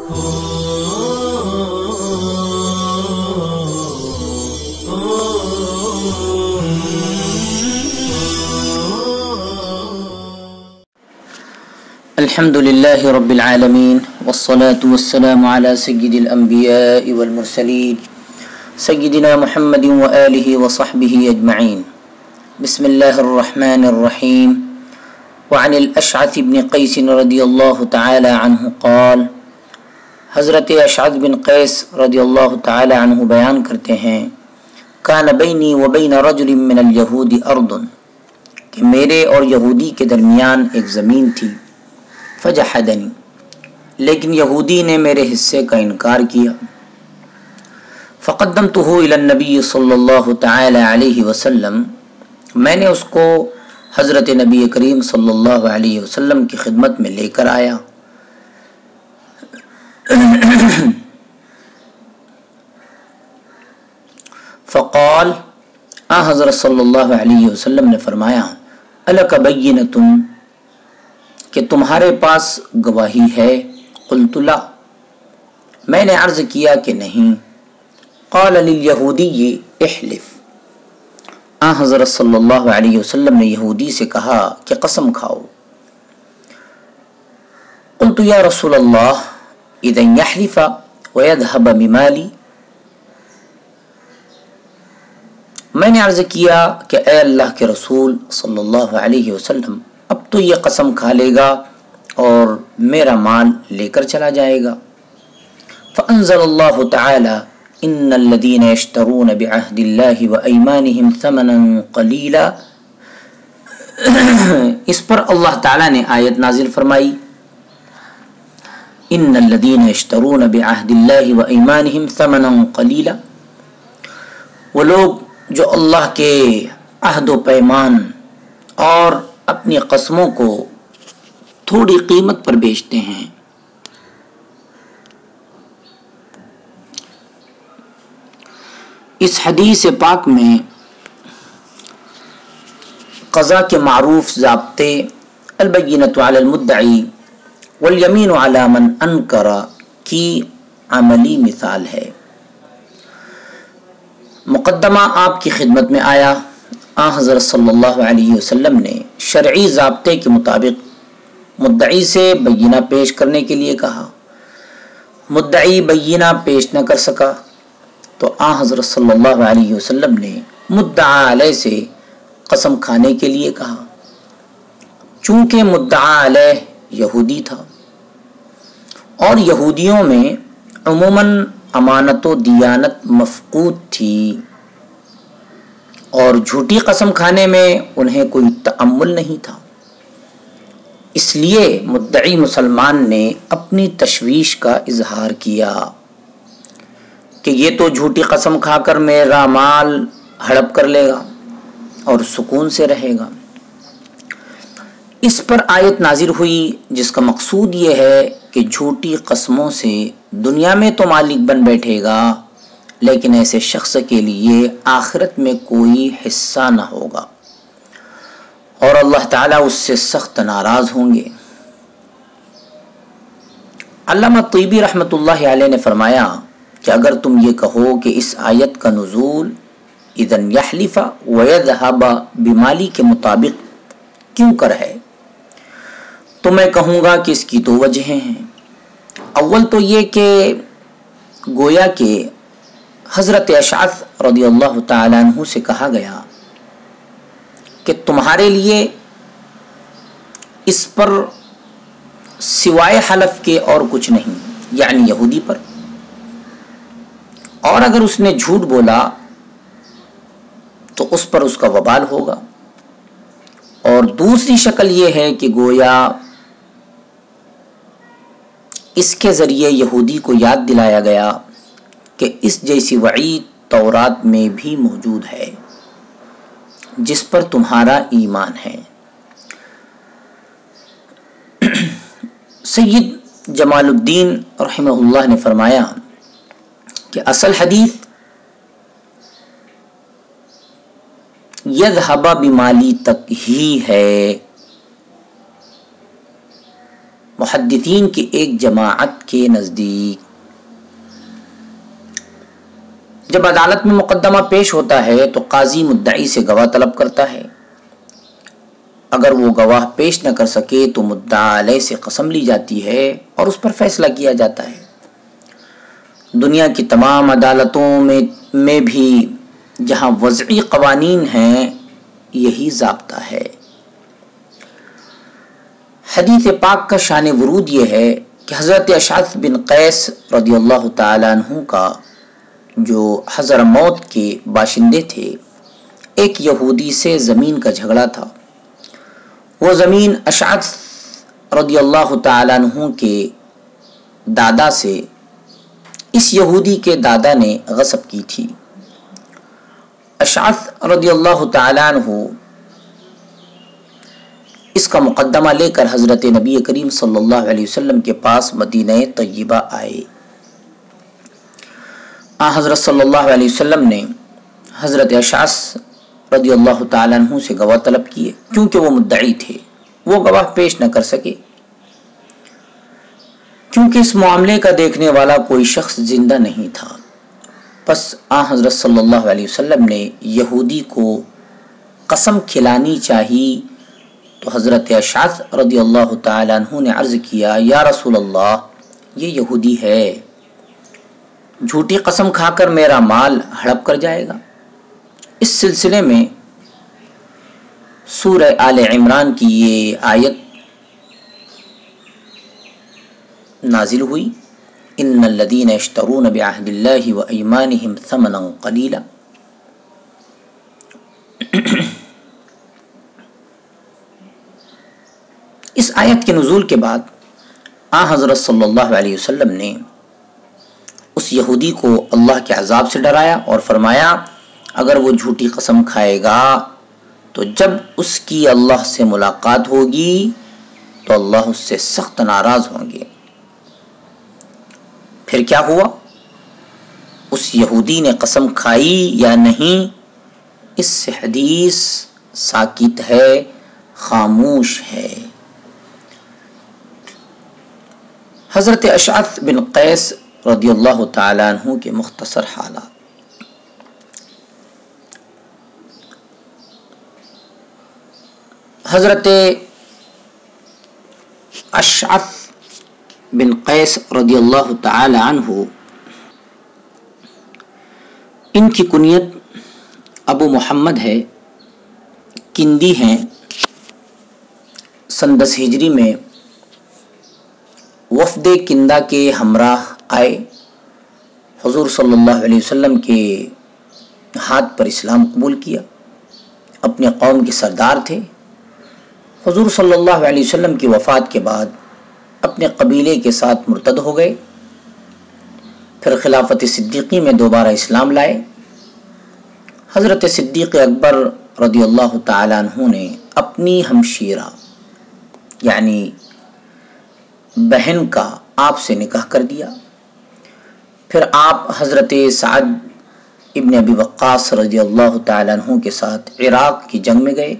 الحمد لله رب العالمين والصلاة والسلام على سيد الأنبياء والمرسلين سيدنا محمد وآله وصحبه أجمعين. بسم الله الرحمن الرحيم. وعن الأشعث بن قيس رضي الله تعالى عنه قال، حضرت اشعث بن قیس رضی اللہ تعالی عنہ بیان کرتے ہیں، کان بینی و بین رجل من الیہود ارض، کہ میرے اور یہودی کے درمیان ایک زمین تھی، فجحدنی، لیکن یہودی نے میرے حصے کا انکار کیا، فقدمتہ الی النبی صلی اللہ تعالی علیہ وسلم، میں نے اس کو حضرت نبی کریم صلی اللہ علیہ وسلم کی خدمت میں لے کر آیا، فقال، حضرت صلی اللہ علیہ وسلم نے فرمایا، الک بینۃ، کہ تمہارے پاس گواہی ہے؟ قلت لا، میں نے عرض کیا کہ نہیں۔ قال للیہودی احلف، حضرت صلی اللہ علیہ وسلم نے یہودی سے کہا کہ قسم کھاؤ۔ قلت یا رسول اللہ اذن یحلف ویذهب بمالی، میں نے عرض کیا کہ اے اللہ کے رسول صلی اللہ علیہ وسلم، اب تو یہ قسم کھا لے گا اور میرا مال لے کر چلا جائے گا۔ فانزل اللہ تعالی ان الذین یشترون بعہد اللہ وایمانہم ثمنا قلیلا، اس پر اللہ تعالی نے آیت نازل فرمائی، ان الذین یشترون بعہد اللہ وایمانہم ثمنا قلیلا، وہ لوگ جو اللہ کے عہد و پیمان اور اپنی قسموں کو تھوڑی قیمت پر بیچتے ہیں۔ اس حدیث پاک میں قضا کے معروف ضابطے، البینۃ علی المدعی والیمین علی من انکر کی عملی مثال ہے۔ مقدمہ آپ کی خدمت میں آیا، حضرت صلی اللہ علیہ وسلم نے شرعی ضابطے کے مطابق مدعی سے بینہ پیش کرنے کے لیے کہا، مدعی بینہ پیش نہ کر سکا تو حضرت صلی اللہ علیہ وسلم نے مدعا علیہ سے قسم کھانے کے لیے کہا، چونکہ مدعا علیہ یہودی تھا اور یہودیوں میں عموماً امانت و دیانت مفقود تھی اور جھوٹی قسم کھانے میں انہیں کوئی تأمل نہیں تھا، اس لیے مدعی مسلمان نے اپنی تشویش کا اظہار کیا کہ یہ تو جھوٹی قسم کھا کر میرا مال ہڑپ کر لے گا اور سکون سے رہے گا۔ اس پر آیت نازل ہوئی جس کا مقصود یہ ہے کہ جھوٹی قسموں سے دنیا میں تو مالک بن بیٹھے گا لیکن ایسے شخص کے لیے آخرت میں کوئی حصہ نہ ہوگا اور اللہ تعالیٰ اس سے سخت ناراض ہوں گے۔ علامہ طیبی رحمۃ اللہ علیہ نے فرمایا کہ اگر تم یہ کہو کہ اس آیت کا نزول اذن یحلف ویذهب بمالی کے مطابق کیوں کر ہے تو میں کہوں گا کہ اس کی دو وجہیں ہیں۔ اول تو یہ کہ گویا کہ حضرت اشعث رضی اللہ تعالی عنہ سے کہا گیا کہ تمہارے لیے اس پر سوائے حلف کے اور کچھ نہیں، یعنی یہودی پر، اور اگر اس نے جھوٹ بولا تو اس پر اس کا وبال ہوگا، اور دوسری شکل یہ ہے کہ گویا اس کے ذریعے یہودی کو یاد دلایا گیا کہ اس جیسی وعید تورات میں بھی موجود ہے جس پر تمہارا ایمان ہے۔ سید جمال الدین رحمہ اللہ نے فرمایا کہ اصل حدیث یذهب بمالی تک ہی ہے، محدثین کی ایک جماعت کے نزدیک جب عدالت میں مقدمہ پیش ہوتا ہے تو قاضی مدعی سے گواہ طلب کرتا ہے. اگر وہ گواہ پیش نہ کر سکے تو مدعا علیہ سے قسم لی جاتی ہے اور اس پر فیصلہ کیا جاتا ہے. دنیا کی تمام عدالتوں میں بھی جہاں وضعی قوانین ہیں یہی ضابطہ ہے. حدیث پاک کا شان ورود یہ ہے کہ حضرت اشعث بن قیس رضی اللہ تعالی عنہ کا جو حضرموت کے باشندے تھے، ایک یہودی سے زمین کا جھگڑا تھا. وہ زمین اشعث رضی اللہ تعالی عنہ کے دادا سے اس یہودی کے دادا نے غصب کی تھی. اشعث رضی اللہ تعالی عنہ اس کا مقدمہ لے کر حضرت نبی کریم صلی اللہ علیہ وسلم کے پاس مدینہ طیبہ آئے. حضرت صلی اللہ علیہ وسلم نے حضرت اشعث رضی اللہ تعالی عنہ سے گواہ طلب کیے. کیونکہ وہ مدعی تھے وہ گواہ پیش نہ کر سکے، کیونکہ اس معاملے کا دیکھنے والا کوئی شخص زندہ نہیں تھا. پس حضرت صلی اللہ علیہ وسلم نے یہودی کو قسم کھلانی چاہی تو حضرت اشعث رضی اللہ تعالی عنہ نے عرض کیا، یا رسول اللہ، یہ یہودی ہے، جھوٹی قسم کھا کر میرا مال ہڑپ کر جائے گا. اس سلسلے میں سورہ آل عمران کی یہ آیت نازل ہوئی، ان الذین یشترون بعہد اللہ وایمانہم ثمنا قلیلا. اس آیت کے نزول کے بعد حضرت صلی اللہ علیہ وسلم نے اس یہودی کو اللہ کے عذاب سے ڈرایا اور فرمایا اگر وہ جھوٹی قسم کھائے گا تو جب اس کی اللہ سے ملاقات ہوگی تو اللہ اس سے سخت ناراض ہوں گے. پھر کیا ہوا؟ اس یہودی نے قسم کھائی یا نہیں، اس سے حدیث ساکت ہے، خاموش ہے. حضرت اشعث بن قیس رضی اللہ تعالی عنہ کے مختصر حالات. حضرت اشعث بن قیس رضی اللہ تعالی عنہ، ان کی کنیت ابو محمد ہے، کندی ہیں. سن 10 ہجری میں وفد کندہ کے ہمراہ آئے، حضور صلی اللہ علیہ وسلم کے ہاتھ پر اسلام قبول کیا. اپنے قوم کے سردار تھے. حضور صلی اللہ علیہ وسلم کی وفات کے بعد اپنے قبیلے کے ساتھ مرتد ہو گئے. پھر خلافت صدیقی میں دوبارہ اسلام لائے. حضرت صدیق اکبر رضی اللہ تعالی عنہ نے اپنی ہمشیرہ یعنی بہن کا آپ سے نکاح کر دیا. پھر آپ حضرت سعد ابن ابی وقاص رضی اللہ تعالی عنہ کے ساتھ عراق کی جنگ میں گئے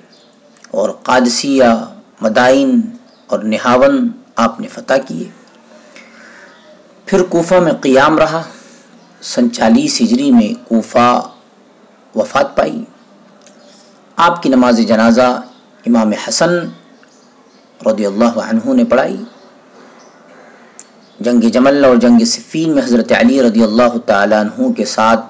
اور قادسیہ، مدائن اور نہاون آپ نے فتح کیے. پھر کوفہ میں قیام رہا. سن 40 ہجری میں کوفہ وفات پائی. آپ کی نماز جنازہ امام حسن رضی اللہ عنہ نے پڑھائی. جنگ جمل اور جنگ صفین میں حضرت علی رضی اللہ تعالی عنہ کے ساتھ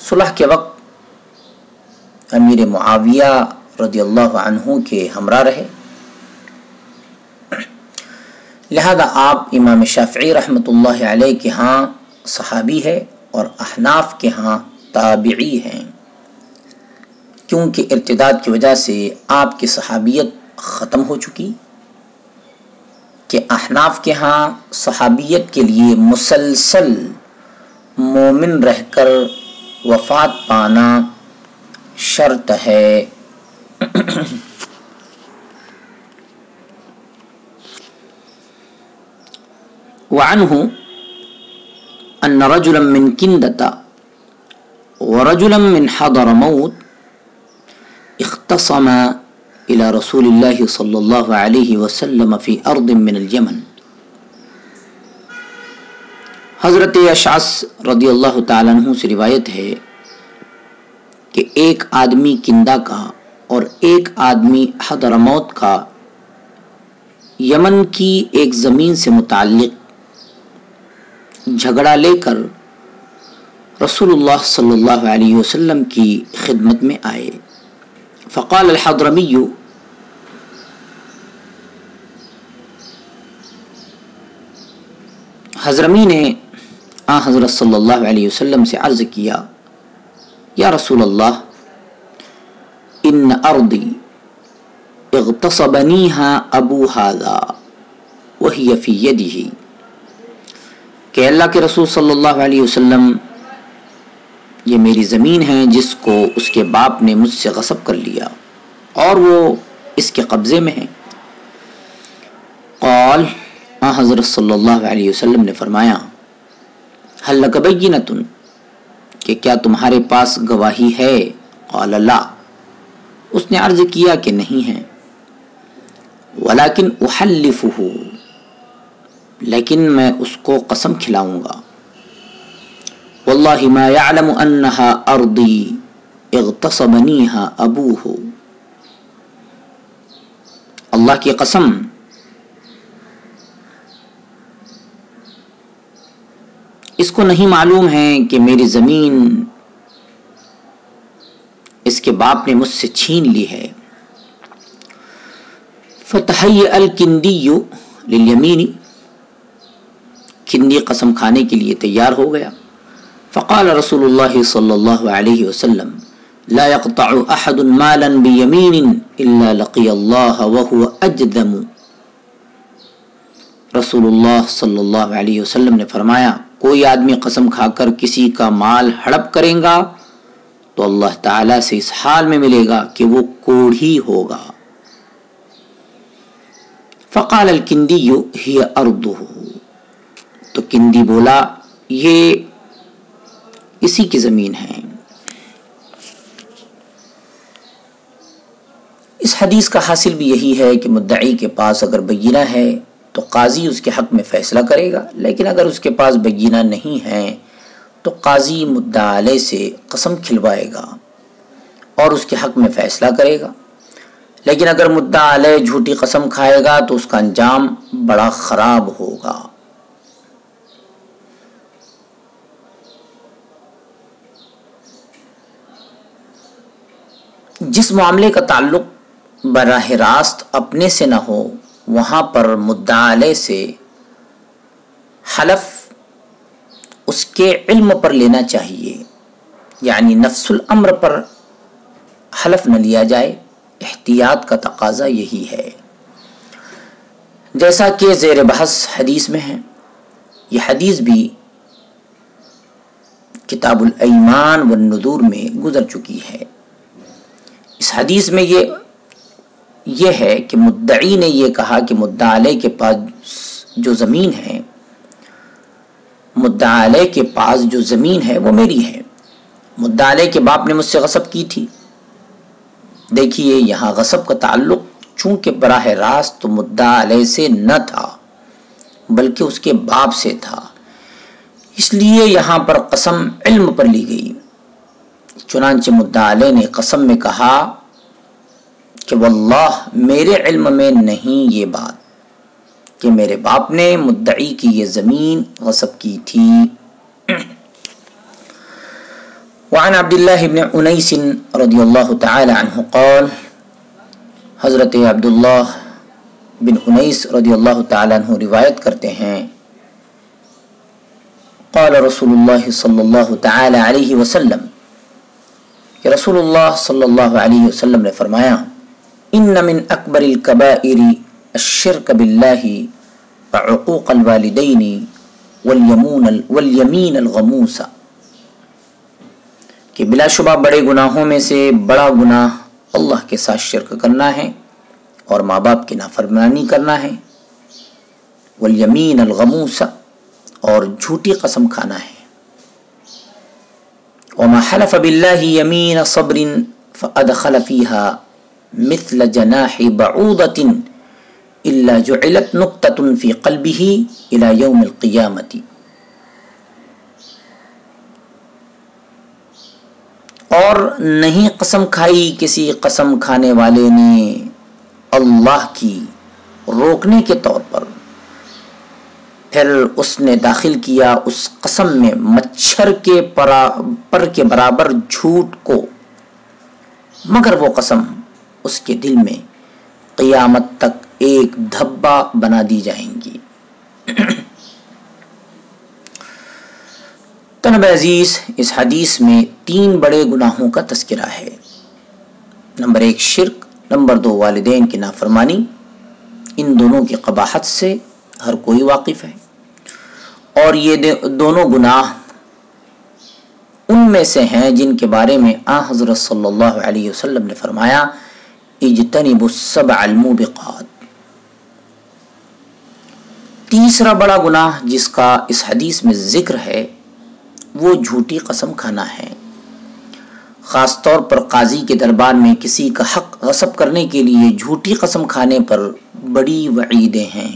صلح کے وقت امیر معاویہ رضی اللہ عنہ کے ہمراہ رہے. لہذا آپ امام شافعی رحمۃ اللہ علیہ کے ہاں صحابی ہے اور احناف کے ہاں تابعی ہیں، کیونکہ ارتداد کی وجہ سے آپ کی صحابیت ختم ہو چکی. کہ احناف کے ہاں صحابیت کے لیے مسلسل مومن رہ کر وفات پانا شرط ہے. وعنہ ان رجلا من کندة ورجلا من حضرموت اختصما إلى رسول الله صلى الله عليه وسلم في أرض من اليمن. حضرت اشعث رضی اللہ تعالیٰ عنہ سے روایت ہے کہ ایک آدمی کندہ کا اور ایک آدمی حضرموت کا یمن کی ایک زمین سے متعلق جھگڑا لے کر رسول اللہ صلی اللہ علیہ وسلم کی خدمت میں آئے. فقال الحضرمی، حضرمی نے حضرت صلی اللہ علیہ وسلم سے عرض کیا، یا رسول اللہ، ان ارضی اغتصبنیها ابو هذا وہی فی یدہ، کہ اللہ کے رسول صلی اللہ علیہ وسلم، یہ میری زمین ہے جس کو اس کے باپ نے مجھ سے غصب کر لیا اور وہ اس کے قبضے میں ہے. قال، حضرت صلی اللہ علیہ وسلم نے فرمایا، هل لک بینۃ، کہ کیا تمہارے پاس گواہی ہے؟ قال لا، اس نے عرض کیا کہ نہیں ہے. ولکن احلفہ، لیکن میں اس کو قسم کھلاؤں گا. واللہ ما یعلم انها ارضی اغتصبنیها ابوہ، اللہ کی قسم اس کو نہیں معلوم ہے کہ میری زمین اس کے باپ نے مجھ سے چھین لی ہے. فتحیّ الکندی للیمین، کندی قسم کھانے کے لیے تیار ہو گیا. فقال رسول اللہ صلی اللہ علیہ وسلم، لا يقطع احد مالا بیمین الا لقی اللہ وهو اجدم. رسول اللہ صلی اللہ علیہ وسلم نے فرمایا، کوئی آدمی قسم کھا کر کسی کا مال ہڑپ کرے گا تو اللہ تعالیٰ سے اس حال میں ملے گا کہ وہ کوڑھی ہوگا. فقال الکندی ہی ارضہ، تو کندی بولا یہ اسی کی زمین ہے. اس حدیث کا حاصل بھی یہی ہے کہ مدعی کے پاس اگر بینہ ہے تو قاضی اس کے حق میں فیصلہ کرے گا، لیکن اگر اس کے پاس بینہ نہیں ہے تو قاضی مدعا علیہ سے قسم کھلوائے گا اور اس کے حق میں فیصلہ کرے گا. لیکن اگر مدعا علیہ جھوٹی قسم کھائے گا تو اس کا انجام بڑا خراب ہوگا. جس معاملے کا تعلق براہ راست اپنے سے نہ ہو وہاں پر مدعا علیہ سے حلف اس کے علم پر لینا چاہیے، یعنی نفس الامر پر حلف نہ لیا جائے. احتیاط کا تقاضا یہی ہے. جیسا کہ زیر بحث حدیث میں ہے، یہ حدیث بھی کتاب الایمان والنذور میں گزر چکی ہے. اس حدیث میں یہ ہے کہ مدعی نے یہ کہا کہ مدعا علیہ کے پاس جو زمین ہے، مدعا علیہ کے پاس جو زمین ہے وہ میری ہے. مدعا علیہ کے باپ نے مجھ سے غصب کی تھی. دیکھیے یہاں غصب کا تعلق چونکہ براہ راست تو مدعا علیہ سے نہ تھا بلکہ اس کے باپ سے تھا، اس لیے یہاں پر قسم علم پر لی گئی. چنانچہ مدعا علیہ نے قسم میں کہا کہ واللہ میرے علم میں نہیں یہ بات کہ میرے باپ نے مدعی کی یہ زمین غصب کی تھی. وعن عبداللہ بن انیس رضی اللہ تعالی عنہ قال، حضرت عبداللہ بن انیس رضی اللہ تعالی عنہ روایت کرتے ہیں، قال رسول اللہ صلی اللہ تعالی علیہ وسلم، کہ رسول اللہ صلی اللہ علیہ وسلم نے فرمایا، ان من اکبر الکبائر الشرک باللہ وعقوق الوالدین والیمین الغموس، کہ بلا شبہ بڑے گناہوں میں سے بڑا گناہ اللہ کے ساتھ شرک کرنا ہے اور ماں باپ کی نافرمانی کرنا ہے، والیمین الغموس، اور جھوٹی قسم کھانا ہے. وما حلف باللہ یمین صبر فادخل فیہا مثل جناح بعوضۃ الا جعلت نقطۃ فی قلبہ الی یوم القیامۃ. اور نہیں قسم کھائی کسی قسم کھانے والے نے اللہ کی روکنے کے طور پر، پھر اس نے داخل کیا اس قسم میں مچھر کے پر کے برابر جھوٹ کو، مگر وہ قسم اس کے دل میں قیامت تک ایک دھبا بنا دی جائیں گی. طلبہ عزیز، اس حدیث میں 3 بڑے گناہوں کا تذکرہ ہے. نمبر 1 شرک، نمبر 2 والدین کی نافرمانی. ان دونوں کی قباحت سے ہر کوئی واقف ہے، اور یہ دونوں گناہ ان میں سے ہیں جن کے بارے میں حضرت صلی اللہ علیہ وسلم نے فرمایا اجتنبوا السبع الموبقات. تیسرا بڑا گناہ جس کا اس حدیث میں ذکر ہے وہ جھوٹی قسم کھانا ہے. خاص طور پر قاضی کے دربار میں کسی کا حق غصب کرنے کے لیے جھوٹی قسم کھانے پر بڑی وعیدیں ہیں.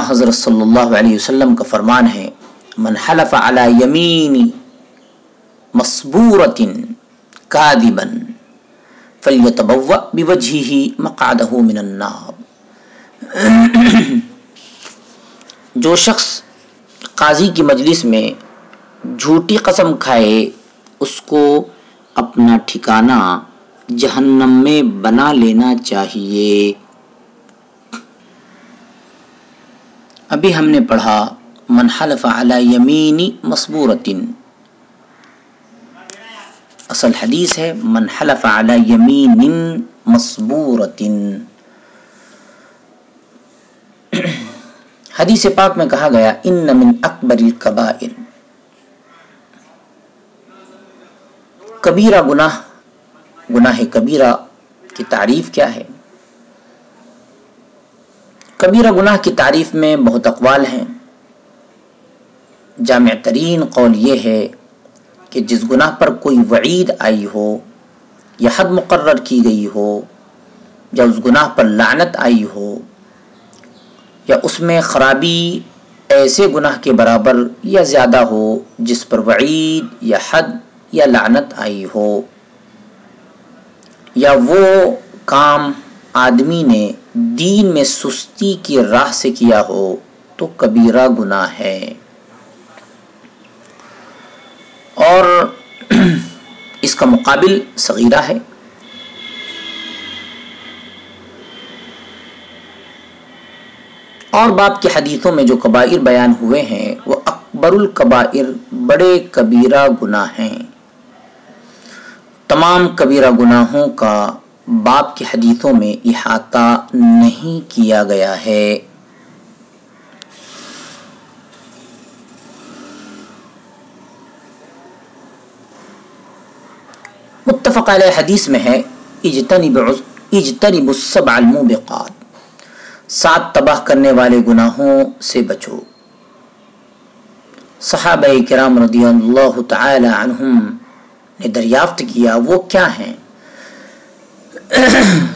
حضرت صلی اللہ علیہ وسلم کا فرمان ہے من حلف علی یمین مصبورۃ کاذبا فلیتبوأ بوجہہ مقعدہ من النار. جو شخص قاضی کی مجلس میں جھوٹی قسم کھائے اس کو اپنا ٹھکانہ جہنم میں بنا لینا چاہیے. ابھی ہم نے پڑھا من حلف علی یمین مصبورۃ، اصل حدیث ہے من حلف علی یمین مصبورۃ. حدیث پاک میں کہا گیا ان من اکبر الکبائر، کبیرہ گناہ کبیرہ کی تعریف کیا ہے؟ کبیرہ گناہ کی تعریف میں بہت اقوال ہیں. جامع ترین قول یہ ہے کہ جس گناہ پر کوئی وعید آئی ہو یا حد مقرر کی گئی ہو، یا اس گناہ پر لعنت آئی ہو، یا اس میں خرابی ایسے گناہ کے برابر یا زیادہ ہو جس پر وعید یا حد یا لعنت آئی ہو، یا وہ کام آدمی نے دین میں سستی کی راہ سے کیا ہو تو کبیرہ گناہ ہے. اور اس کا مقابل صغیرہ ہے. اور باب کی حدیثوں میں جو کبائر بیان ہوئے ہیں وہ اکبر الکبائر، بڑے کبیرہ گناہ ہیں. تمام کبیرہ گناہوں کا باب کی حدیثوں میں احاطہ نہیں کیا گیا ہے. متفق علیہ حدیث میں ہے اجتنبوا السبع الموبقات، 7 تباہ کرنے والے گناہوں سے بچو. صحابہ کرام رضی اللہ تعالی عنہم نے دریافت کیا وہ کیا ہیں؟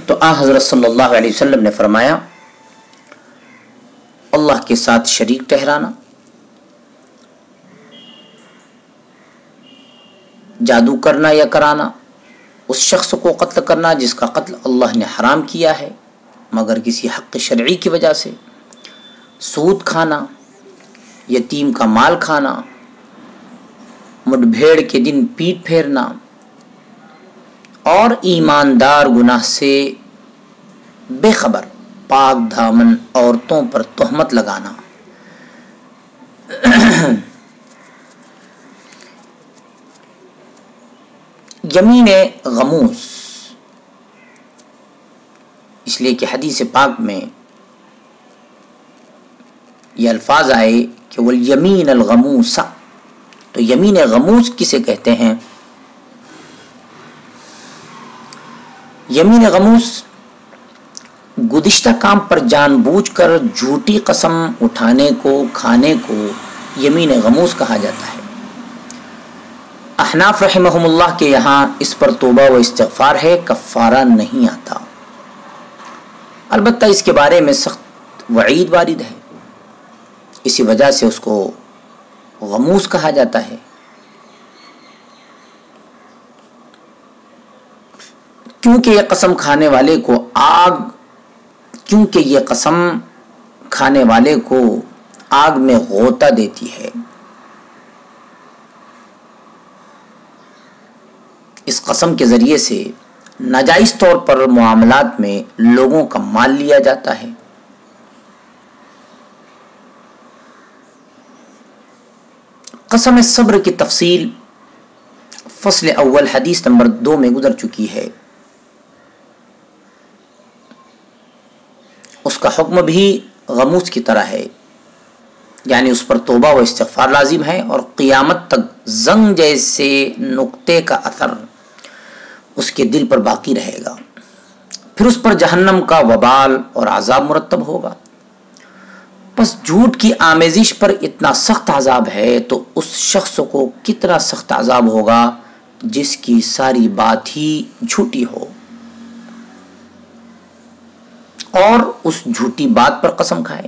تو حضرت صلی اللہ علیہ وسلم نے فرمایا اللہ کے ساتھ شریک ٹھہرانا، جادو کرنا یا کرانا، اس شخص کو قتل کرنا جس کا قتل اللہ نے حرام کیا ہے مگر کسی حق شرعی کی وجہ سے، سود کھانا، یتیم کا مال کھانا، مڈ بھیڑ کے دن پیٹ پھیرنا، اور ایماندار گناہ سے بے خبر پاک دامن عورتوں پر تہمت لگانا. یمین غموس، اس لیے کہ حدیث پاک میں یہ الفاظ آئے کہ والیمین الغموس، تو یمین غموس کسے کہتے ہیں؟ یمین غموس گزشتہ کام پر جان بوجھ کر جھوٹی قسم اٹھانے کو، کھانے کو یمین غموس کہا جاتا ہے. احناف رحمہم اللہ کے یہاں اس پر توبہ و استغفار ہے، کفارہ نہیں آتا، البتہ اس کے بارے میں سخت وعید وارد ہے، اسی وجہ سے اس کو غموس کہا جاتا ہے، کیونکہ یہ قسم کھانے والے کو آگ میں غوطہ دیتی ہے۔ اس قسم کے ذریعے سے ناجائز طور پر معاملات میں لوگوں کا مال لیا جاتا ہے۔ قسم صبر کی تفصیل فصل اول حدیث نمبر 2 میں گزر چکی ہے، اس کا حکم بھی غموس کی طرح ہے، یعنی اس پر توبہ و استغفار لازم ہے اور قیامت تک زنگ جیسے نقطے کا اثر اس کے دل پر باقی رہے گا، پھر اس پر جہنم کا وبال اور عذاب مرتب ہوگا۔ بس جھوٹ کی آمیزش پر اتنا سخت عذاب ہے تو اس شخص کو کتنا سخت عذاب ہوگا جس کی ساری بات ہی جھوٹی ہو اور اس جھوٹی بات پر قسم کھائے۔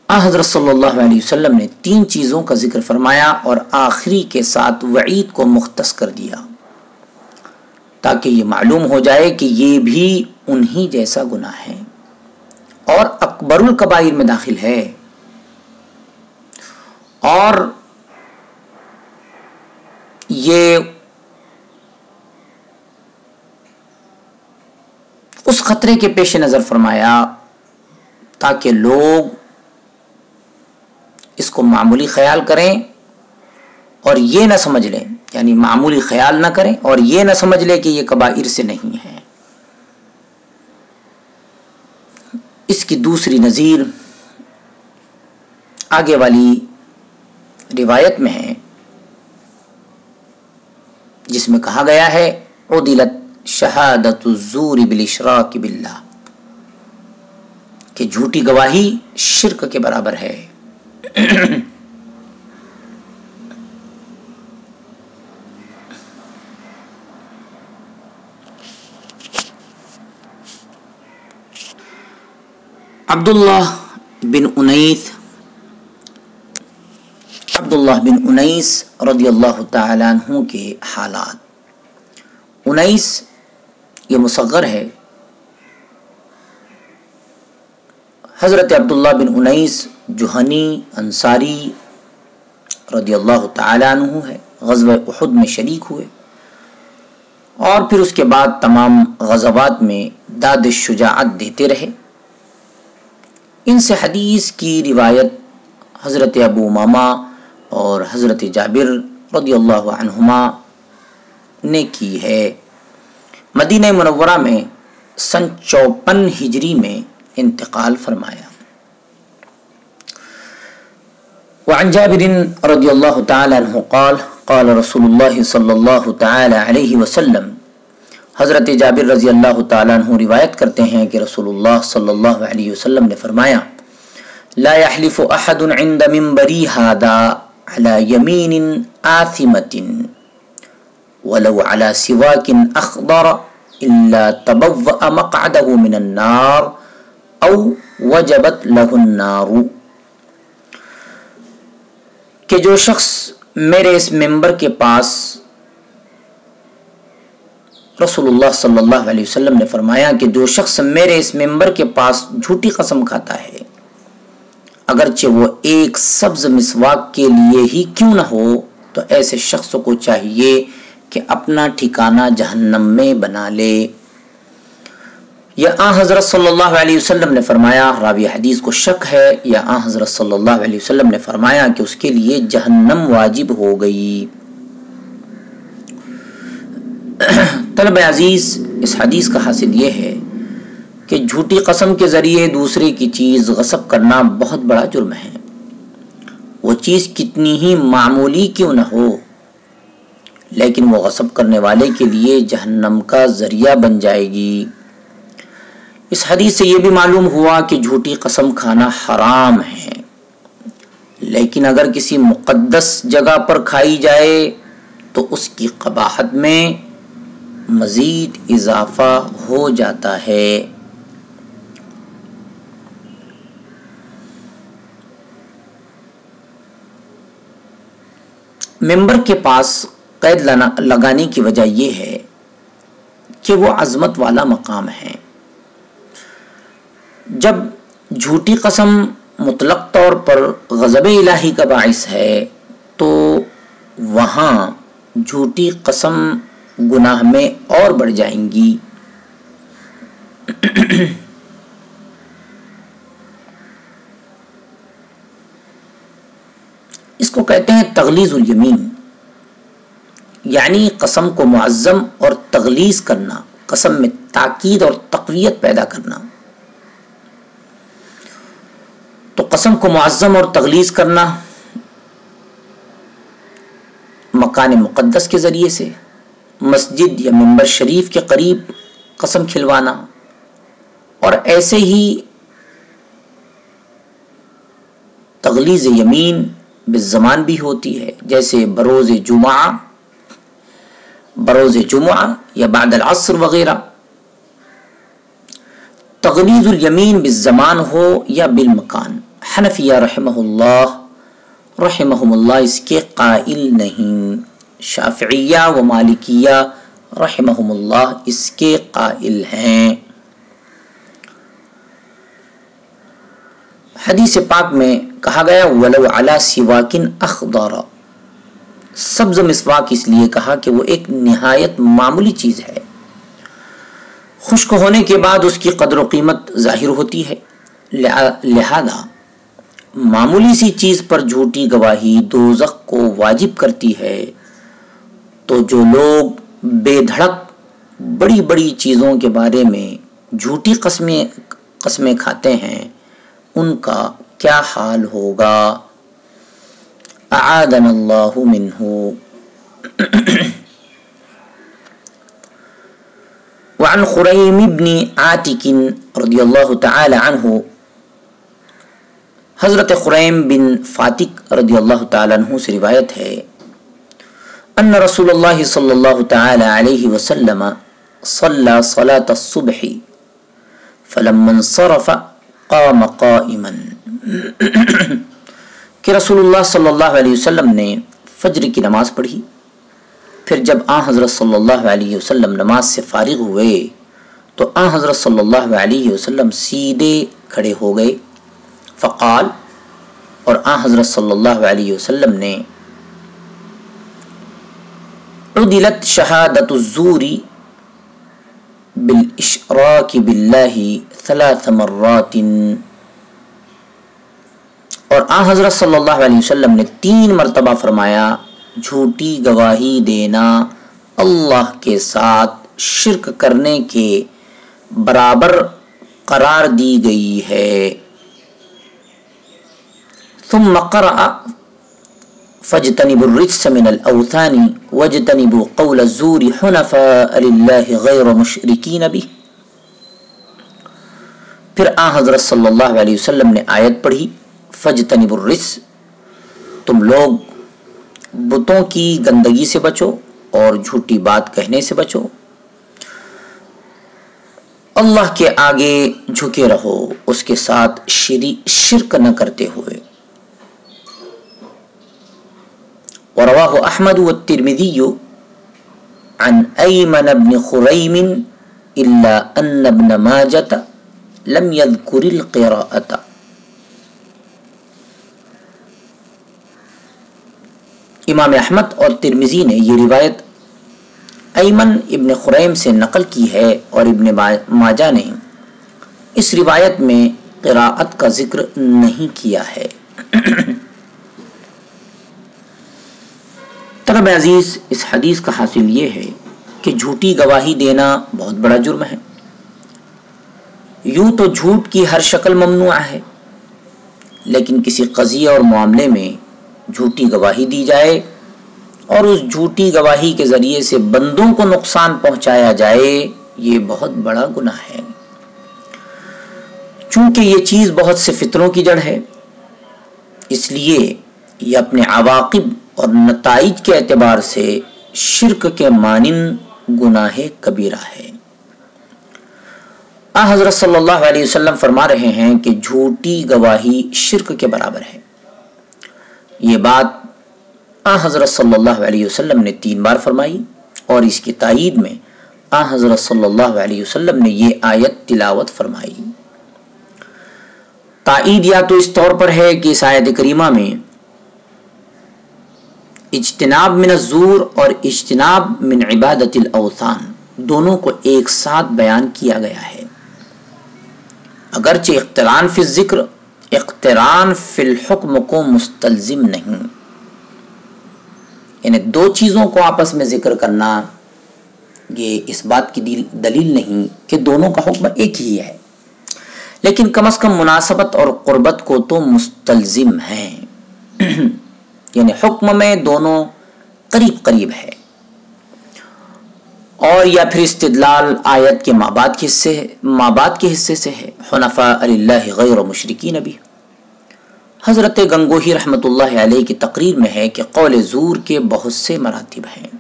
حضرت صلی اللہ علیہ وسلم نے 3 چیزوں کا ذکر فرمایا اور آخری کے ساتھ وعید کو مختص کر دیا تاکہ یہ معلوم ہو جائے کہ یہ بھی انہی جیسا گناہ ہے اور اکبر الکبائر میں داخل ہے، اور یہ اس خطرے کے پیش نظر فرمایا تاکہ لوگ اس کو معمولی خیال کریں اور یہ نہ سمجھ لیں، یعنی معمولی خیال نہ کریں اور یہ نہ سمجھ لیں کہ یہ کبائر سے نہیں ہے۔ اس کی دوسری نظیر آگے والی روایت میں ہے جس میں کہا گیا ہے عدلت شہادت الزور بالاشراک باللہ، کہ جھوٹی گواہی شرک کے برابر ہے۔ عبداللہ بن انیس رضی اللہ تعالیٰ عنہ کے حالات۔ انیس یہ مصغر ہے، حضرت عبداللہ بن انیس جوہنی انصاری رضی اللہ تعالیٰ عنہ ہے، غزوہ احد میں شریک ہوئے اور پھر اس کے بعد تمام غزوات میں داد شجاعت دیتے رہے۔ ان سے حدیث کی روایت حضرت ابو امامہ اور حضرت جابر رضی اللہ عنہما نے کی ہے۔ مدینہ منورہ میں سن 54 ہجری میں انتقال فرمایا۔ وعن جابر رضی اللہ تعالی عنہ قال قال رسول اللہ صلی اللہ تعالی علیہ وسلم، حضرت جابر رضی اللہ تعالی عنہ روایت کرتے ہیں کہ رسول اللہ صلی اللہ علیہ وسلم نے فرمایا، لا يحلف احد عند منبری هذا على يمين آثمة ولو على سواك اخضر الا تبوأ مقعده من النار او وجبت له النار، کہ جو شخص میرے اس منبر کے پاس، رسول اللہ صلی اللہ علیہ وسلم نے فرمایا کہ جو شخص میرے اس منبر کے پاس جھوٹی قسم کھاتا ہے، اگرچہ وہ ایک سبز مسواک کے لیے ہی کیوں نہ ہو، تو ایسے شخص کو چاہیے کہ اپنا ٹھکانہ جہنم میں بنا لے۔ یا آن حضرت صلی اللہ علیہ وسلم نے فرمایا، راوی حدیث کو شک ہے، یا آن حضرت صلی اللہ علیہ وسلم نے فرمایا کہ اس کے لیے جہنم واجب ہو گئی۔ طلب عزیز، اس حدیث کا حاصل یہ ہے کہ جھوٹی قسم کے ذریعے دوسرے کی چیز غصب کرنا بہت بڑا جرم ہے، وہ چیز کتنی ہی معمولی کیوں نہ ہو، لیکن وہ غصب کرنے والے کے لیے جہنم کا ذریعہ بن جائے گی۔ اس حدیث سے یہ بھی معلوم ہوا کہ جھوٹی قسم کھانا حرام ہے، لیکن اگر کسی مقدس جگہ پر کھائی جائے تو اس کی قباحت میں مزید اضافہ ہو جاتا ہے۔ ممبر کے پاس قید لگانے کی وجہ یہ ہے کہ وہ عظمت والا مقام ہے۔ جب جھوٹی قسم مطلق طور پر غضب الہی کا باعث ہے تو وہاں جھوٹی قسم گناہ میں اور بڑھ جائیں گی۔ اس کو کہتے ہیں تغلیظ الیمین، یعنی قسم کو معظم اور تغلیظ کرنا، قسم میں تاکید اور تقویت پیدا کرنا۔ تو قسم کو معظم اور تغلیظ کرنا مکان مقدس کے ذریعے سے، مسجد یا منبر شریف کے قریب قسم کھلوانا، اور ایسے ہی تغلیظ یمین بالزمان بھی ہوتی ہے، جیسے بروز جمعہ یا بعد العصر وغیرہ۔ تغلیظ الیمین بالزمان ہو یا بالمکان، حنفیہ رحمہم اللہ اس کے قائل نہیں، شافعیہ و مالکیہ رحمہم اللہ اس کے قائل ہیں۔ حدیث پاک میں کہا گیا وَلَوْ عَلَى سِوَاكٍ أَخْضَرَ، سبز مسواک اس لیے کہا کہ وہ ایک نہایت معمولی چیز ہے، خشک ہونے کے بعد اس کی قدر و قیمت ظاہر ہوتی ہے، لہذا معمولی سی چیز پر جھوٹی گواہی دوزخ کو واجب کرتی ہے۔ تو جو لوگ بے دھڑک بڑی بڑی چیزوں کے بارے میں جھوٹی قسمیں کھاتے ہیں ان کا کیا حال ہوگا، اعاذنا اللہ منہ۔ وعن خریم بن عاتق رضی اللہ تعالی عنہ، حضرت خریم بن فاتق رضی اللہ تعالی عنہ سے روایت ہے ان رسول اللہ صلی اللہ تعالی علیہ وسلم صلی صلاة الصبح فلما انصرف قام قائما، کہ رسول اللہ صلی اللہ علیہ وسلم نے فجر کی نماز پڑھی، پھر جب آن حضرت صلی اللہ علیہ وسلم نماز سے فارغ ہوئے تو آن حضرت صلی اللہ علیہ وسلم سیدھے کھڑے ہو گئے، فقال، اور آن حضرت صلی اللہ علیہ وسلم نے عدلت شہادت الزور بالاشراک باللہ 3 مرات، اور آن حضرت صلی اللہ علیہ وسلم نے 3 مرتبہ فرمایا جھوٹی گواہی دینا اللہ کے ساتھ شرک کرنے کے برابر قرار دی گئی ہے۔ ثم قرأ فاجتنبوا الرجس من الاوثان واجتنبوا قول الزور حنفاء للہ غیر مشرکین به، پھر آن حضرت صلی اللہ علیہ وسلم نے آیت پڑھی فاجتنبوا الرجس، تم لوگ بتوں کی گندگی سے بچو اور جھوٹی بات کہنے سے بچو، اللہ کے آگے جھکے رہو اس کے ساتھ شرک نہ کرتے ہوئے۔ ورواه احمد والترمذی عن ایمن بن خریم الا ان ابن ماجہ لم يذكر القراءة، امام احمد اور ترمذی نے یہ روایت ایمن ابن خریم سے نقل کی ہے، اور ابن ماجہ نے اس روایت میں قراءت کا ذکر نہیں کیا ہے۔ طلب عزیز، اس حدیث کا حاصل یہ ہے کہ جھوٹی گواہی دینا بہت بڑا جرم ہے۔ یوں تو جھوٹ کی ہر شکل ممنوع ہے، لیکن کسی قضیے اور معاملے میں جھوٹی گواہی دی جائے اور اس جھوٹی گواہی کے ذریعے سے بندوں کو نقصان پہنچایا جائے، یہ بہت بڑا گناہ ہے۔ چونکہ یہ چیز بہت سے فتنوں کی جڑ ہے، اس لیے یہ اپنے عواقب اور نتائج کے اعتبار سے شرک کے مانند گناہ کبیرہ ہے۔ حضرت صلی اللہ علیہ وسلم فرما رہے ہیں کہ جھوٹی گواہی شرک کے برابر ہے۔ یہ بات حضرت صلی اللہ علیہ وسلم نے 3 بار فرمائی، اور اس کی تائید میں حضرت صلی اللہ علیہ وسلم نے یہ آیت تلاوت فرمائی۔ تائید یا تو اس طور پر ہے کہ اس آیت کریمہ میں اجتناب من الزور اور اجتناب من عبادت الاوثان دونوں کو ایک ساتھ بیان کیا گیا ہے، اگرچہ اقتران فی الذکر اقتران فی الحکم کو مستلزم نہیں، یعنی 2 چیزوں کو آپس میں ذکر کرنا یہ اس بات کی دلیل نہیں کہ دونوں کا حکم ایک ہی ہے، لیکن کم از کم مناسبت اور قربت کو تو مستلزم ہے، یعنی حکم میں دونوں قریب قریب ہے، اور یا پھر استدلال آیت کے مابعد کے حصے سے ہے۔ حنفاء للہ غیر مشرکین بھی، حضرت گنگوہی رحمۃ اللہ علیہ کی تقریر میں ہے کہ قول زور کے بہت سے مراتب ہیں،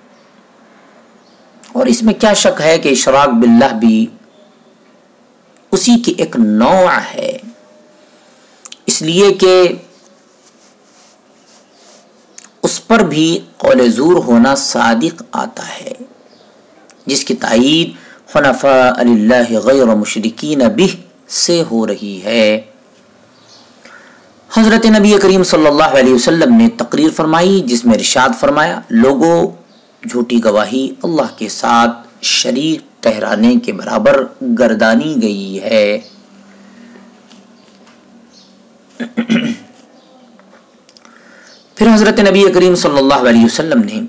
اور اس میں کیا شک ہے کہ اشراک باللہ بھی اسی کی ایک نوع ہے، اس لیے کہ اس پر بھی قول زور ہونا صادق آتا ہے، جس کی تائید حنفاء للہ غیر مشرکین بھی سے ہو رہی ہے۔ حضرت نبی کریم صلی اللہ علیہ وسلم نے تقریر فرمائی جس میں ارشاد فرمایا، لوگوں جھوٹی گواہی اللہ کے ساتھ شریک ٹھہرانے کے برابر گردانی گئی ہے۔ پھر حضرت نبی کریم صلی اللہ علیہ وسلم نے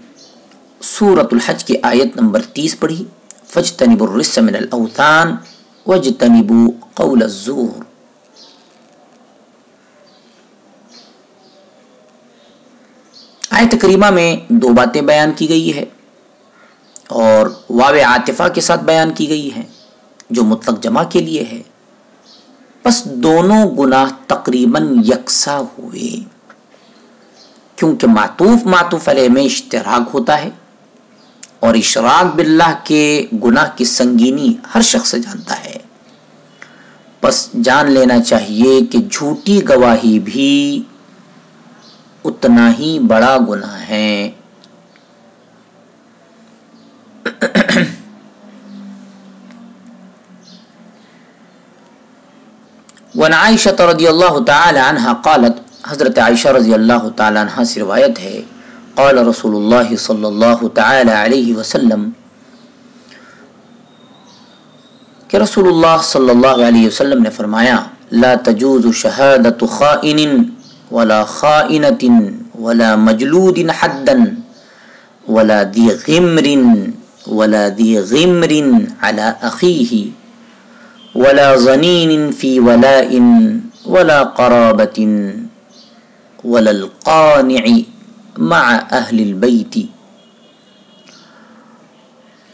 سورۃ الحج کی آیت نمبر 30 پڑھی، فاجتنبوا الرجس من الاوثان واجتنبوا قول الزور۔ آیت کریمہ میں 2 باتیں بیان کی گئی ہے اور واو عاطفہ کے ساتھ بیان کی گئی ہے جو مطلق جمع کے لیے ہے، بس دونوں گناہ تقریباً یکساں ہوئے، کیونکہ معطوف علیہ میں اشتراک ہوتا ہے، اور اشراک باللہ کے گناہ کی سنگینی ہر شخص جانتا ہے، بس جان لینا چاہیے کہ جھوٹی گواہی بھی اتنا ہی بڑا گناہ ہے۔ وعن عائشہ رضی اللہ تعالی عنہ قالت، حضرت عائشہ رضی اللہ تعالی عنہ سے روایت ہے، قال رسول اللہ صلی اللہ تعالی علیہ وسلم، کہ رسول اللہ صلی اللہ علیہ وسلم نے فرمایا، لا تجوز شہادت خائن ولا خائنۃ ولا مجلود حدا ولا ذی غمر علی اخیہ ولا ظنین فی ولاء ولا قرابۃ ولا القانع مع اہل البیت،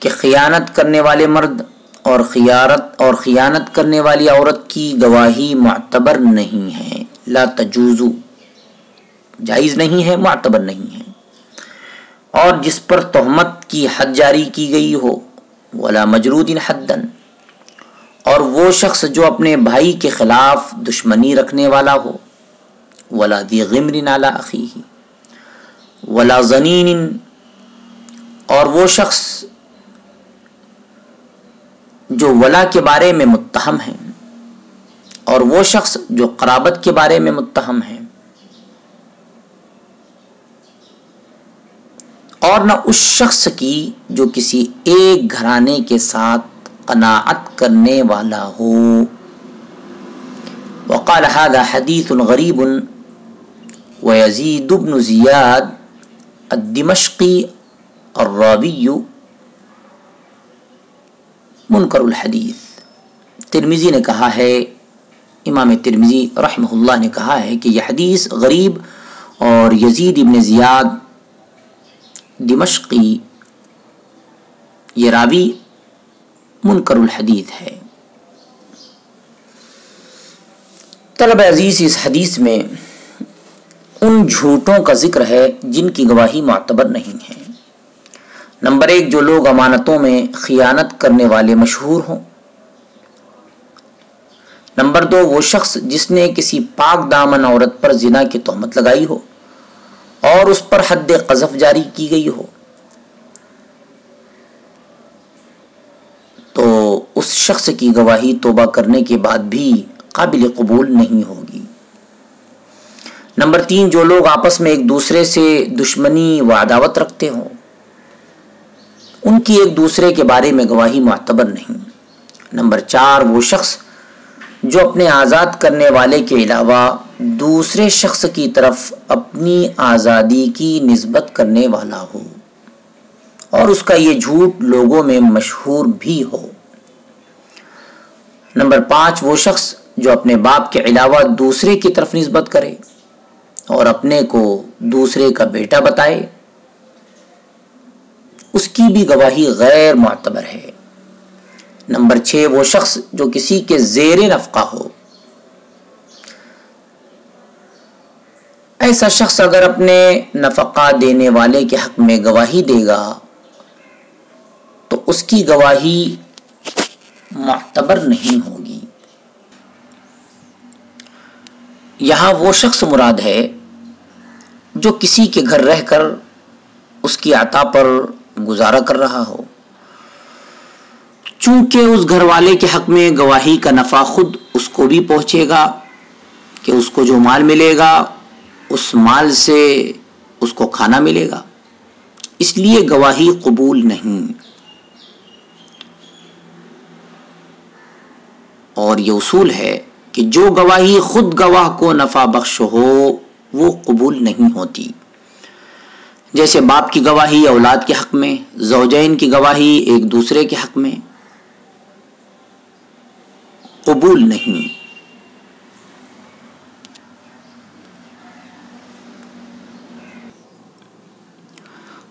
کہ خیانت کرنے والے مرد اور خیانت کرنے والی عورت کی گواہی معتبر نہیں ہے، لا تجوز جائز نہیں ہے، معتبر نہیں ہے، اور جس پر تہمت کی حد جاری کی گئی ہو، ولا مجرود حدا، اور وہ شخص جو اپنے بھائی کے خلاف دشمنی رکھنے والا ہو، ولا ذی غمر علی اخیہ، ولا ظنین، اور وہ شخص جو ولا کے بارے میں متہم ہے، اور وہ شخص جو قرابت کے بارے میں متہم ہے، اور نہ اس شخص کی جو کسی ایک گھرانے کے ساتھ قناعت کرنے والا ہو۔ وقال هذا حدیث غریب ويزيد بن زیاد الدمشقی الراوی منکر الحدیث۔ ترمذی نے کہا ہے، امام ترمذی رحمہ اللہ نے کہا ہے کہ یہ حدیث غریب اور یزید ابن زیاد دمشقی یہ راوی منکر الحدیث ہے۔ طلبہ عزیز، اس حدیث میں ان جھوٹوں کا ذکر ہے جن کی گواہی معتبر نہیں ہے۔ نمبر 1، جو لوگ امانتوں میں خیانت کرنے والے مشہور ہوں۔ نمبر 2، وہ شخص جس نے کسی پاک دامن عورت پر زنا کی تہمت لگائی ہو اور اس پر حد قذف جاری کی گئی ہو، تو اس شخص کی گواہی توبہ کرنے کے بعد بھی قابل قبول نہیں ہوگی۔ نمبر 3، جو لوگ آپس میں ایک دوسرے سے دشمنی و عداوت رکھتے ہوں، ان کی ایک دوسرے کے بارے میں گواہی معتبر نہیں۔ نمبر 4، وہ شخص جو اپنے آزاد کرنے والے کے علاوہ دوسرے شخص کی طرف اپنی آزادی کی نسبت کرنے والا ہو اور اس کا یہ جھوٹ لوگوں میں مشہور بھی ہو۔ نمبر 5، وہ شخص جو اپنے باپ کے علاوہ دوسرے کی طرف نسبت کرے اور اپنے کو دوسرے کا بیٹا بتائے، اس کی بھی گواہی غیر معتبر ہے۔ نمبر 6، وہ شخص جو کسی کے زیر نفقہ ہو، ایسا شخص اگر اپنے نفقہ دینے والے کے حق میں گواہی دے گا تو اس کی گواہی معتبر نہیں ہوگی۔ یہاں وہ شخص مراد ہے جو کسی کے گھر رہ کر اس کی عطا پر گزارا کر رہا ہو، چونکہ اس گھر والے کے حق میں گواہی کا نفع خود اس کو بھی پہنچے گا کہ اس کو جو مال ملے گا اس مال سے اس کو کھانا ملے گا، اس لیے گواہی قبول نہیں۔ اور یہ اصول ہے کہ جو گواہی خود گواہ کو نفع بخش ہو وہ قبول نہیں ہوتی، جیسے باپ کی گواہی اولاد کے حق میں، زوجین کی گواہی ایک دوسرے کے حق میں قبول نہیں۔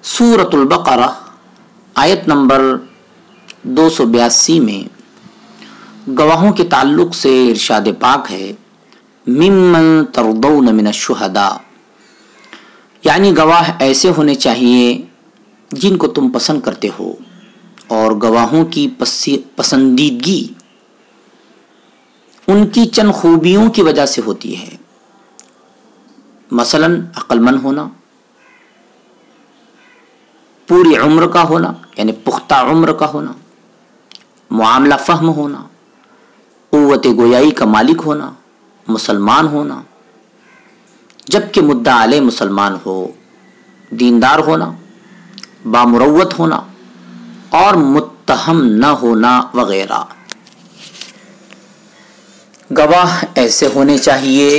سورۃ البقرہ آیت نمبر 282 میں گواہوں کے تعلق سے ارشاد پاک ہے، ممن ترضون من الشہداء، یعنی گواہ ایسے ہونے چاہیے جن کو تم پسند کرتے ہو، اور گواہوں کی پسندیدگی ان کی چند خوبیوں کی وجہ سے ہوتی ہے، مثلا عقل مند ہونا، پوری عمر کا ہونا یعنی پختہ عمر کا ہونا، معاملہ فہم ہونا، قوت گویائی کا مالک ہونا، مسلمان ہونا، جبکہ مدعا علیہ مسلمان ہو، دیندار ہونا، بامروت ہونا اور متہم نہ ہونا وغیرہ۔ گواہ ایسے ہونے چاہیے،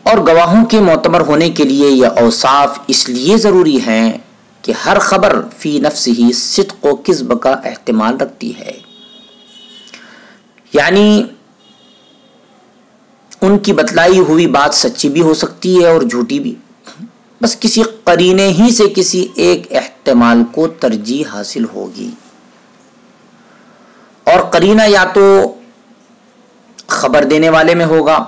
اور گواہوں کے معتبر ہونے کے لیے یہ اوصاف اس لیے ضروری ہیں کہ ہر خبر فی نفسہ صدق و کذب کا احتمال رکھتی ہے، یعنی ان کی بتلائی ہوئی بات سچی بھی ہو سکتی ہے اور جھوٹی بھی، بس کسی قرینے ہی سے کسی ایک احتمال کو ترجیح حاصل ہوگی، اور قرینہ یا تو خبر دینے والے میں ہوگا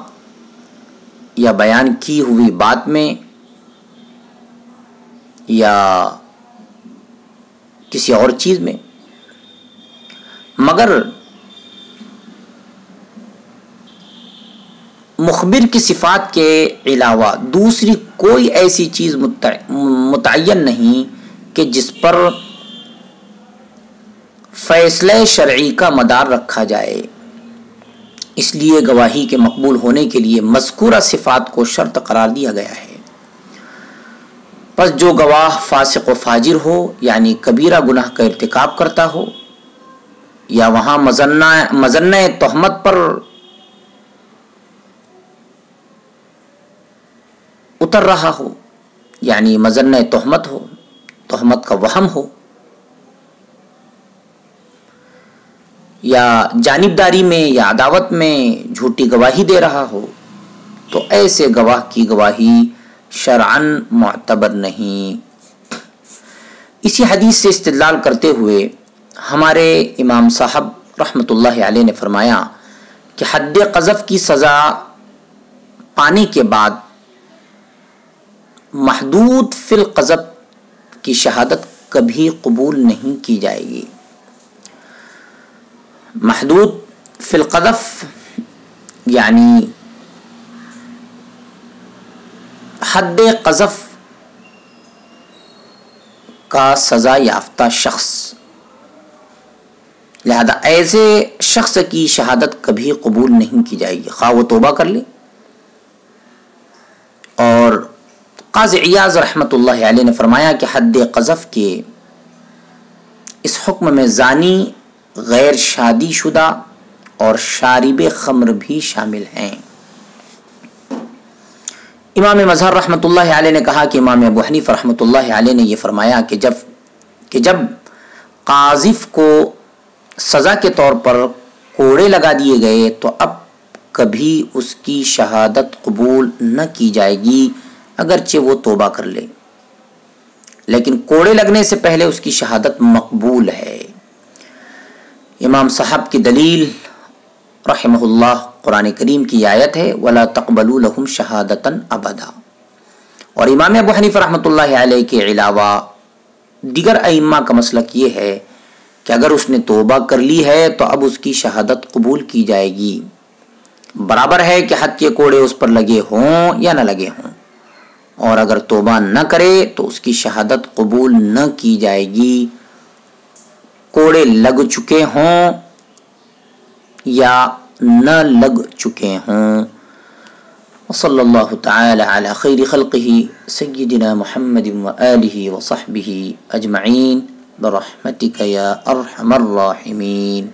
یا بیان کی ہوئی بات میں یا کسی اور چیز میں، مگر مخبر کی صفات کے علاوہ دوسری کوئی ایسی چیز متعین نہیں کہ جس پر فیصلہ شرعی کا مدار رکھا جائے، اس لیے گواہی کے مقبول ہونے کے لیے مذکورہ صفات کو شرط قرار دیا گیا ہے۔ پس جو گواہ فاسق و فاجر ہو یعنی کبیرہ گناہ کا ارتکاب کرتا ہو، یا وہاں مظنہ تہمت پر اتر رہا ہو، یعنی مظنہ تہمت ہو، تہمت کا وہم ہو، یا جانبداری میں یا عداوت میں جھوٹی گواہی دے رہا ہو، تو ایسے گواہ کی گواہی شرعاً معتبر نہیں۔ اسی حدیث سے استدلال کرتے ہوئے ہمارے امام صاحب رحمۃ اللہ علیہ نے فرمایا کہ حد قذف کی سزا پانے کے بعد محدود فی القذف کی شہادت کبھی قبول نہیں کی جائے گی. محدود فی القذف یعنی حد قذف کا سزا یافتہ شخص، لہذا ایسے شخص کی شہادت کبھی قبول نہیں کی جائے گی، خواہ وہ توبہ کر لے. اور قاضی عیاض رحمۃ اللہ علیہ نے فرمایا کہ حد قذف کے اس حکم میں زانی، غیر شادی شدہ اور شارب خمر بھی شامل ہیں. امام مظہر رحمۃ اللہ علیہ نے کہا کہ امام ابو حنیفہ رحمۃ اللہ علیہ نے یہ فرمایا کہ جب قاذف کو سزا کے طور پر کوڑے لگا دیے گئے تو اب کبھی اس کی شہادت قبول نہ کی جائے گی اگرچہ وہ توبہ کر لے، لیکن کوڑے لگنے سے پہلے اس کی شہادت مقبول ہے. امام صاحب کی دلیل رحمہ اللہ قرآن کریم کی آیت ہے وَلَا تَقْبَلُوا لَهُمْ شَهَادَةً أَبَدًا. اور امام ابو حنیفہ رحمۃ اللہ علیہ کے علاوہ دیگر ائمہ کا مسلک یہ ہے کہ اگر اس نے توبہ کر لی ہے تو اب اس کی شہادت قبول کی جائے گی، برابر ہے کہ حد کے کوڑے اس پر لگے ہوں یا نہ لگے ہوں. اور اگر توبہ نہ کرے تو اس کی شہادت قبول نہ کی جائے گی، کوڑے لگ چکے ہوں یا نہ لگ چکے ہوں. وصلی اللہ تعالی علی خیر خلقہ سیدنا محمد وآلہ وصحبہ اجمعین برحمتک یا ارحم الراحمین.